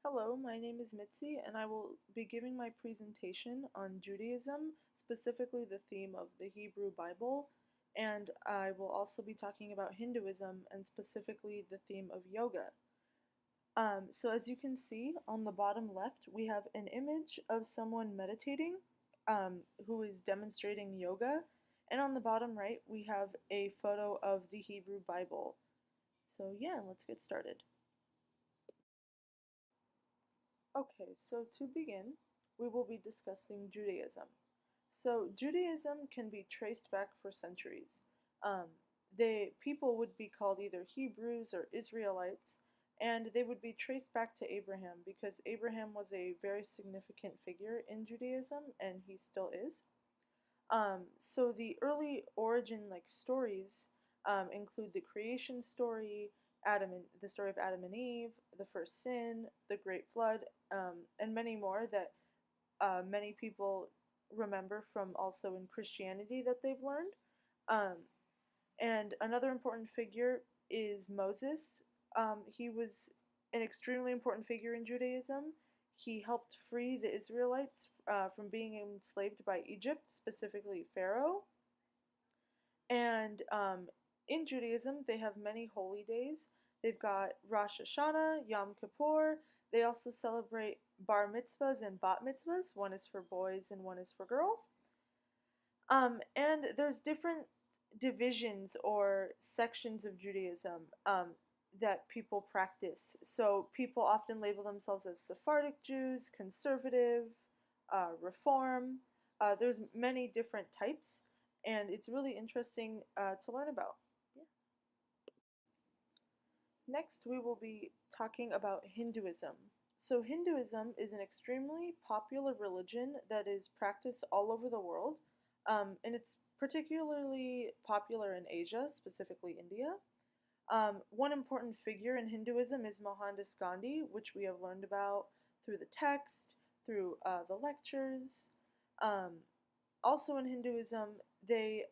Hello, my name is Mitzi, and I will be giving my presentation on Judaism, specifically the theme of the Hebrew Bible, and I will also be talking about Hinduism and specifically the theme of yoga. So as you can see on the bottom left, we have an image of someone meditating who is demonstrating yoga, and on the bottom right, we have a photo of the Hebrew Bible. So yeah, let's get started. Okay, so to begin, we will be discussing Judaism. So Judaism can be traced back for centuries. Um, the people would be called either Hebrews or Israelites, and they would be traced back to Abraham because Abraham was a very significant figure in Judaism, and he still is. So the early origin stories include the creation story, the story of Adam and Eve, the first sin, the Great Flood, and many more that many people remember from also in Christianity that they've learned. Um, and another important figure is Moses. He was an extremely important figure in Judaism. He helped free the Israelites from being enslaved by Egypt, specifically Pharaoh. And in Judaism, they have many holy days. They've got Rosh Hashanah, Yom Kippur. They also celebrate bar mitzvahs and bat mitzvahs. One is for boys and one is for girls. And there's different divisions or sections of Judaism that people practice. So people often label themselves as Sephardic Jews, conservative, Reform. There's many different types, and it's really interesting to learn about. Yeah. Next, we will be talking about Hinduism. So Hinduism is an extremely popular religion that is practiced all over the world, and it's particularly popular in Asia, specifically India. One important figure in Hinduism is Mohandas Gandhi, which we have learned about through the text, through the lectures. Um, Also in Hinduism, they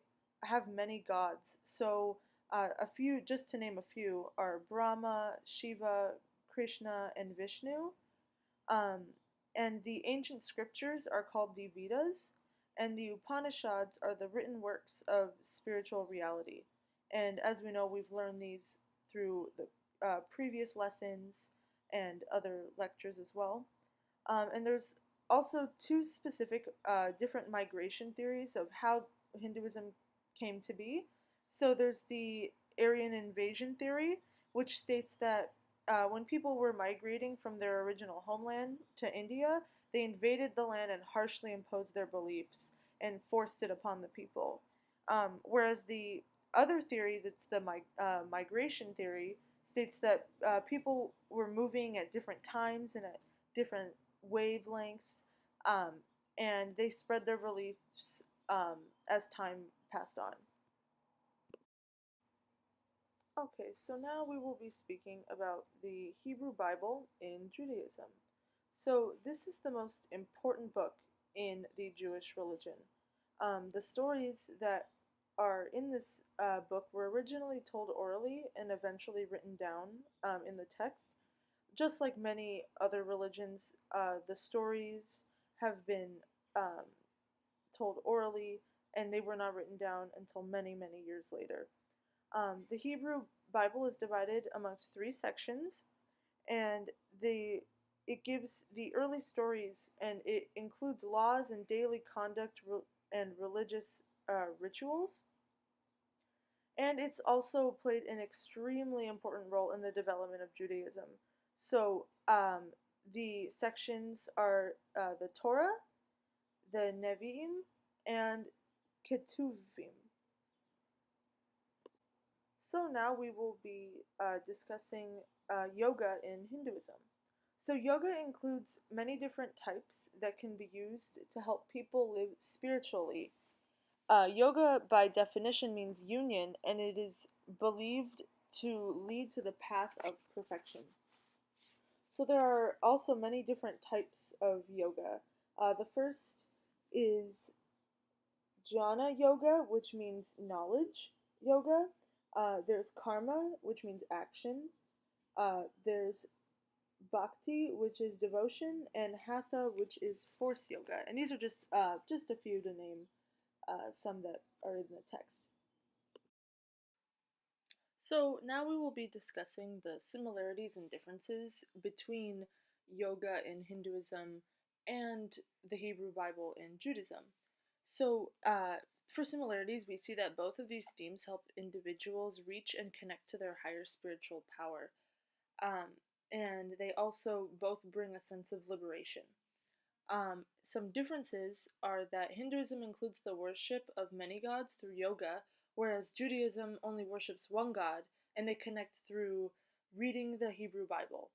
have many gods. So a few, just to name a few, are Brahma, Shiva, Krishna, and Vishnu. Um, and the ancient scriptures are called the Vedas, and the Upanishads are the written works of spiritual reality. And as we know, we've learned these through the previous lessons and other lectures as well. And there's also two specific different migration theories of how Hinduism came to be. So there's the Aryan invasion theory, which states that when people were migrating from their original homeland to India, they invaded the land and harshly imposed their beliefs and forced it upon the people. Whereas the other theory, that's the migration theory, states that people were moving at different times and at different wavelengths, um, and they spread their beliefs as time passed on. Okay, so now we will be speaking about the Hebrew Bible in Judaism. So this is the most important book in the Jewish religion. The stories that are in this book were originally told orally and eventually written down in the text. Just like many other religions, the stories have been um, told orally and they were not written down until many, many years later. The Hebrew Bible is divided amongst three sections, and it gives the early stories, and it includes laws and daily conduct and religious rituals. And it's also played an extremely important role in the development of Judaism. So the sections are the Torah, the Nevi'im, and Ketuvim. So now we will be discussing yoga in Hinduism. So yoga includes many different types that can be used to help people live spiritually. Yoga, by definition, means union, and it is believed to lead to the path of perfection. So there are also many different types of yoga. The first is jnana yoga, which means knowledge yoga. There's karma, which means action. There's bhakti, which is devotion, and hatha, which is force yoga. And these are just a few to name some that are in the text. So now we will be discussing the similarities and differences between yoga in Hinduism and the Hebrew Bible in Judaism. So, for similarities, we see that both of these themes help individuals reach and connect to their higher spiritual power. Um, and they also both bring a sense of liberation. Some differences are that Hinduism includes the worship of many gods through yoga, whereas Judaism only worships one god, and they connect through reading the Hebrew Bible.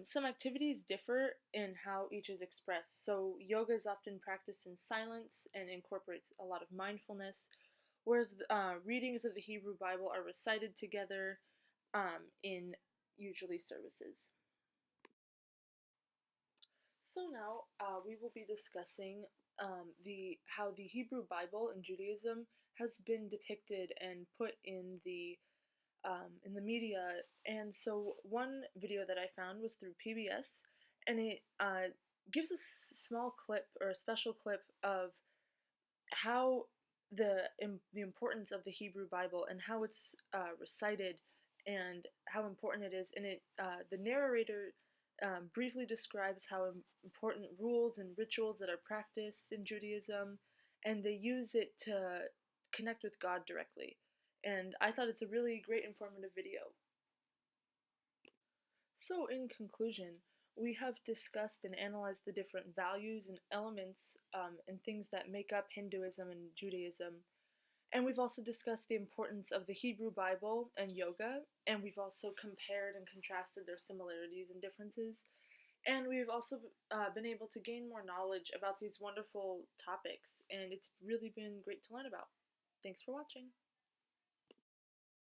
Some activities differ in how each is expressed. So, yoga is often practiced in silence and incorporates a lot of mindfulness, whereas readings of the Hebrew Bible are recited together in usually services. So now we will be discussing the how the Hebrew Bible in Judaism has been depicted and put in the media. And so one video that I found was through PBS, and it gives a small clip or a special clip of how the importance of the Hebrew Bible and how it's recited and how important it is. And it the narrator briefly describes how important rules and rituals that are practiced in Judaism, and they use it to connect with God directly. And I thought it's a really great informative video. So, in conclusion, we have discussed and analyzed the different values and elements and things that make up Hinduism and Judaism. And we've also discussed the importance of the Hebrew Bible and yoga, and we've also compared and contrasted their similarities and differences. And we've also been able to gain more knowledge about these wonderful topics, and it's really been great to learn about. Thanks for watching.